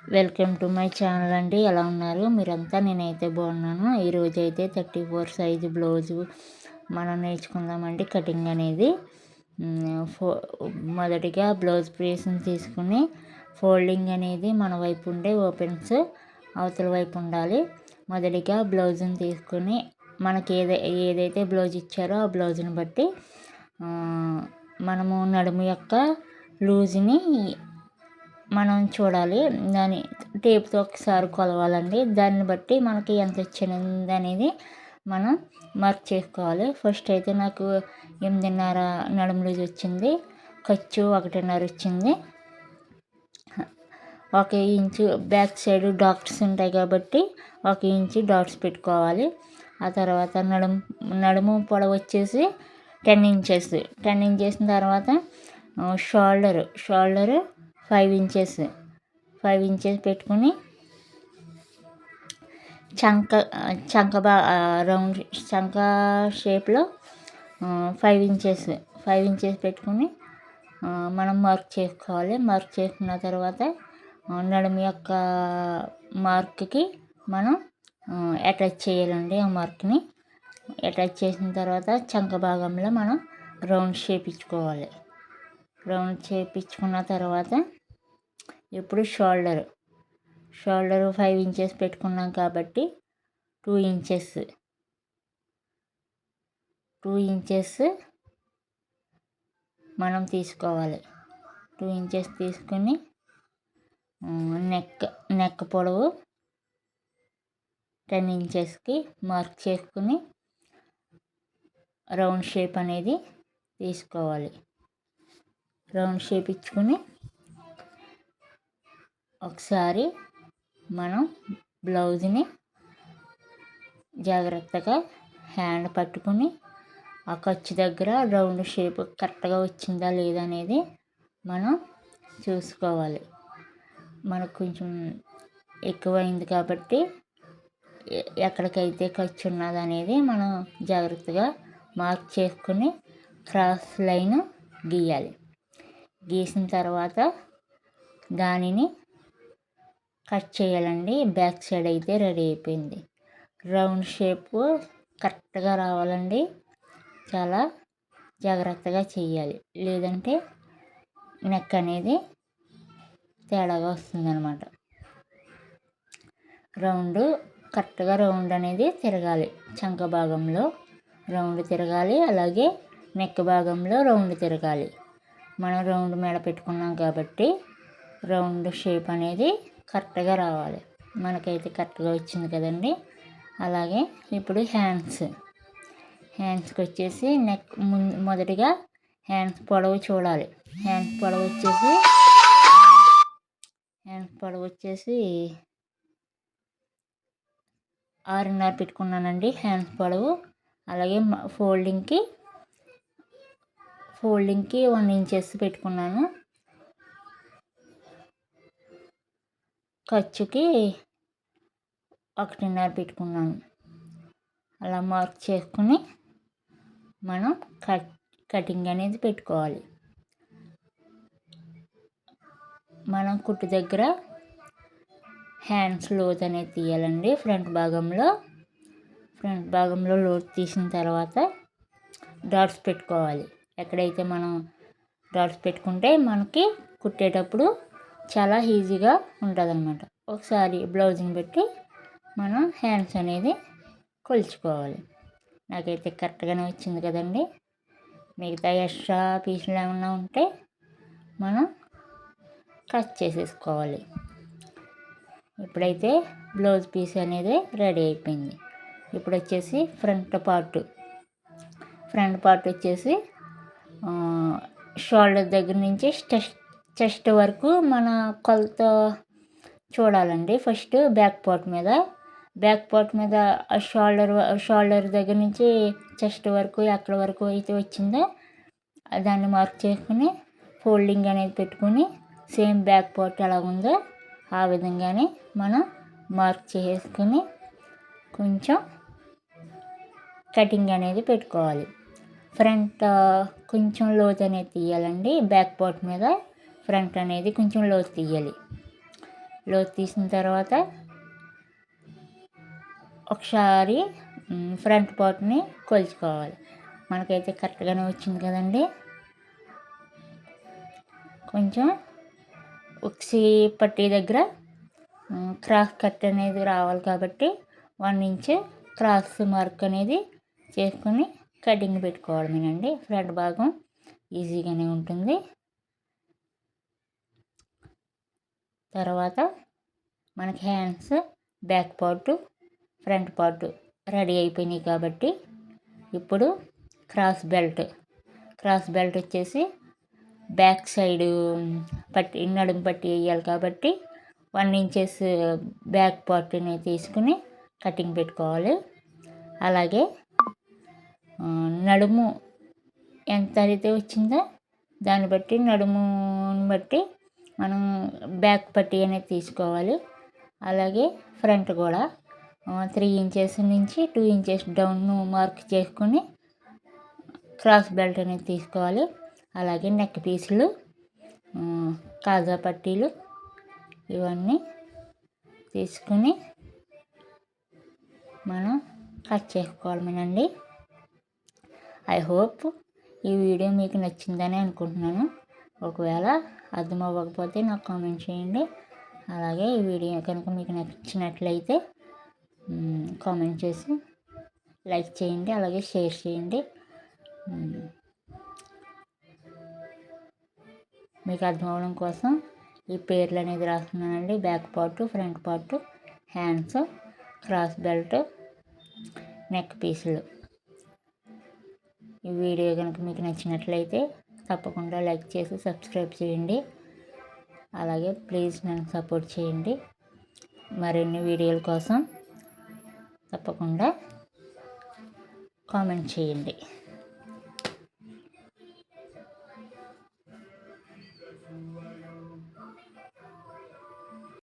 Welcome to my channel అండి. ఎలా ఉన్నారు మీరంతా? నేనైతే బాగున్నాను. ఈరోజు అయితే 34 సైజు బ్లౌజు మనం నేర్చుకుందామండి కటింగ్ అనేది. మొదటిగా బ్లౌజ్ పీస్ని తీసుకుని ఫోల్డింగ్ అనేది మన వైపు ఉండే ఓపెన్స్ అవతల వైపు ఉండాలి. మొదటిగా బ్లౌజ్ని తీసుకుని మనకి ఏదైతే బ్లౌజ్ ఇచ్చారో ఆ బ్లౌజ్ని బట్టి మనము నడుము యొక్క లూజ్ని మనం చూడాలి. దాని టేప్తో ఒకసారి కొలవాలండి. దాన్ని బట్టి మనకి ఎంత వచ్చింది అనేది మనం మార్క్ చేసుకోవాలి. ఫస్ట్ అయితే నాకు 8.5 నడుము లూజ్ వచ్చింది. ఖర్చు 1.5 వచ్చింది. 1 ఇంచు బ్యాక్ సైడ్ డాట్స్ ఉంటాయి కాబట్టి 1 ఇంచు డాట్స్ పెట్టుకోవాలి. ఆ తర్వాత నడుము పొడవు వచ్చేసి 10 ఇంచెస్. 10 ఇంచెస్ తర్వాత షోల్డరు 5 ఇంచెస్ పెట్టుకుని చంక రౌండ్ చంక షేప్లో 5 ఇంచెస్ పెట్టుకుని మనం మార్క్ చేసుకోవాలి. మార్క్ చేసుకున్న తర్వాత నడుము యొక్క మార్క్కి మనం అటాచ్ చేయాలండి. ఆ మార్క్ని అటాచ్ చేసిన తర్వాత చంక భాగంలో మనం రౌండ్ షేప్ ఇచ్చుకోవాలి. రౌండ్ షేప్ ఇచ్చుకున్న తర్వాత ఇప్పుడు షోల్డర్ 5 ఇంచెస్ పెట్టుకున్నాం కాబట్టి 2 ఇంచెస్ మనం తీసుకోవాలి. 2 ఇంచెస్ తీసుకుని నెక్ పొడవు 10 ఇంచెస్కి మార్క్ చేసుకుని రౌండ్ షేప్ అనేది తీసుకోవాలి. రౌండ్ షేప్ ఇచ్చుకుని ఒకసారి మనం బ్లౌజ్ని జాగ్రత్తగా హ్యాండ్ పట్టుకుని ఆ ఖర్చు దగ్గర రౌండ్ షేప్ కరెక్ట్గా వచ్చిందా లేదా అనేది మనం చూసుకోవాలి. మనకు కొంచెం ఎక్కువైంది కాబట్టి ఎక్కడికైతే ఖర్చు ఉన్నది అనేది మనం జాగ్రత్తగా మార్క్ చేసుకుని క్రాస్ లైన్ గీయాలి. గీసిన తర్వాత దానిని కట్ చేయాలండి. బ్యాక్ సైడ్ అయితే రెడీ అయిపోయింది. రౌండ్ షేప్ కరెక్ట్గా రావాలండి. చాలా జాగ్రత్తగా చేయాలి, లేదంటే నెక్ అనేది తేడాగా వస్తుందన్నమాట. కరెక్ట్గా రౌండ్ అనేది తిరగాలి. చంక భాగంలో రౌండ్ తిరగాలి, అలాగే నెక్ భాగంలో రౌండ్ తిరగాలి. మనం రౌండ్ మెడ పెట్టుకున్నాం కాబట్టి రౌండ్ షేప్ అనేది కరెక్ట్గా రావాలి. మనకైతే కరెక్ట్గా వచ్చింది కదండి. అలాగే ఇప్పుడు హ్యాండ్స్కి వచ్చేసి మొదటిగా హ్యాండ్స్ పొడవు చూడాలి. హ్యాండ్స్ పొడవు వచ్చేసి 6.5 పెట్టుకున్నానండి హ్యాండ్స్ పొడవు. అలాగే ఫోల్డింగ్కి 1 ఇంచెస్ పెట్టుకున్నాను. ఖర్చుకి 1.5 పెట్టుకున్నాను. అలా మార్క్ చేసుకుని మనం కటింగ్ అనేది పెట్టుకోవాలి. మనం కుట్టు దగ్గర హ్యాండ్స్ లోత్ అనేది తీయాలండి. ఫ్రంట్ భాగంలో లోత్ తీసిన తర్వాత డాట్స్ పెట్టుకోవాలి. ఎక్కడైతే మనం డాట్స్ పెట్టుకుంటే మనకి కుట్టేటప్పుడు చాలా ఈజీగా ఉంటుంది అన్నమాట. ఒకసారి బ్లౌజ్ని పెట్టి మనం హ్యాండ్స్ అనేది కొలుచుకోవాలి. నాకైతే కరెక్ట్గానే వచ్చింది కదండి. మిగతా ఎక్స్ట్రా పీసులు ఏమన్నా ఉంటే మనం కట్ చేసేసుకోవాలి. ఇప్పుడైతే బ్లౌజ్ పీస్ అనేది రెడీ అయిపోయింది. ఇప్పుడు వచ్చేసి ఫ్రంట్ పార్ట్ వచ్చేసి షోల్డర్ దగ్గర నుంచి చెస్ట్ వరకు మన కొలత చూడాలండి. ఫస్ట్ బ్యాక్ పార్ట్ మీద షోల్డర్ దగ్గర నుంచి చెస్ట్ వరకు ఎక్కడ వరకు అయితే వచ్చిందో దాన్ని మార్క్ చేసుకుని ఫోల్డింగ్ అనేది పెట్టుకుని సేమ్ బ్యాక్ పార్ట్ ఎలా ఉందో ఆ విధంగానే మనం మార్క్ చేసుకుని కొంచెం కటింగ్ అనేది పెట్టుకోవాలి. ఫ్రంట్ కొంచెం లోతు అనేది తీయాలండి. బ్యాక్ పార్ట్ మీద ఫ్రంట్ అనేది కొంచెం లోతు తీయాలి. లోతు తీసిన తర్వాత ఒకసారి ఫ్రంట్ పార్ట్ని కొలుచుకోవాలి. మనకైతే కరెక్ట్గానే వచ్చింది కదండి. కొంచెం ఉక్సీ పట్టీ దగ్గర క్రాస్ కట్ అనేది రావాలి కాబట్టి 1 ఇంచ్ క్రాస్ మార్క్ అనేది చేసుకొని కటింగ్ పెట్టుకోవడమేనండి. ఫ్రంట్ భాగం ఈజీగానే ఉంటుంది. తర్వాత మనకి hands, back part, front part ready అయిపోయినాయి కాబట్టి ఇప్పుడు క్రాస్ బెల్ట్ వచ్చేసి బ్యాక్ సైడు పట్టి నడుము పట్టి వేయాలి కాబట్టి 1 ఇంచెస్ బ్యాక్ పార్ట్ని తీసుకుని కటింగ్ పెట్టుకోవాలి. అలాగే నడుము ఎంత అయితే వచ్చిందో దాన్ని బట్టి నడుముని బట్టి మనం బ్యాక్ పట్టీ అనేది తీసుకోవాలి. అలాగే ఫ్రంట్ కూడా 3 ఇంచెస్ నుంచి 2 ఇంచెస్ డౌన్ మార్క్ చేసుకొని క్రాస్ బెల్ట్ అనేది తీసుకోవాలి. అలాగే నెక్ పీసులు, కాజా పట్టీలు ఇవన్నీ తీసుకుని మనం కట్ చేసుకోవాలమేనండి. ఐ హోప్ ఈ వీడియో మీకు నచ్చిందని అనుకుంటున్నాను. ఒకవేళ అర్థం అవ్వకపోతే నాకు కామెంట్ చేయండి. అలాగే ఈ వీడియో కనుక మీకు నచ్చినట్లయితే కామెంట్ చేసి లైక్ చేయండి, అలాగే షేర్ చేయండి. మీకు అర్థం అవ్వడం కోసం ఈ పేర్లు అనేది రాస్తున్నానండి. Back part, front part, hands, cross belt, neck పీసులు. ఈ వీడియో కనుక మీకు నచ్చినట్లయితే తప్పకుండా లైక్ చేసి సబ్స్క్రైబ్ చేయండి. అలాగే ప్లీజ్ నన్ను సపోర్ట్ చేయండి. మరిన్ని వీడియోల కోసం తప్పకుండా కామెంట్ చేయండి.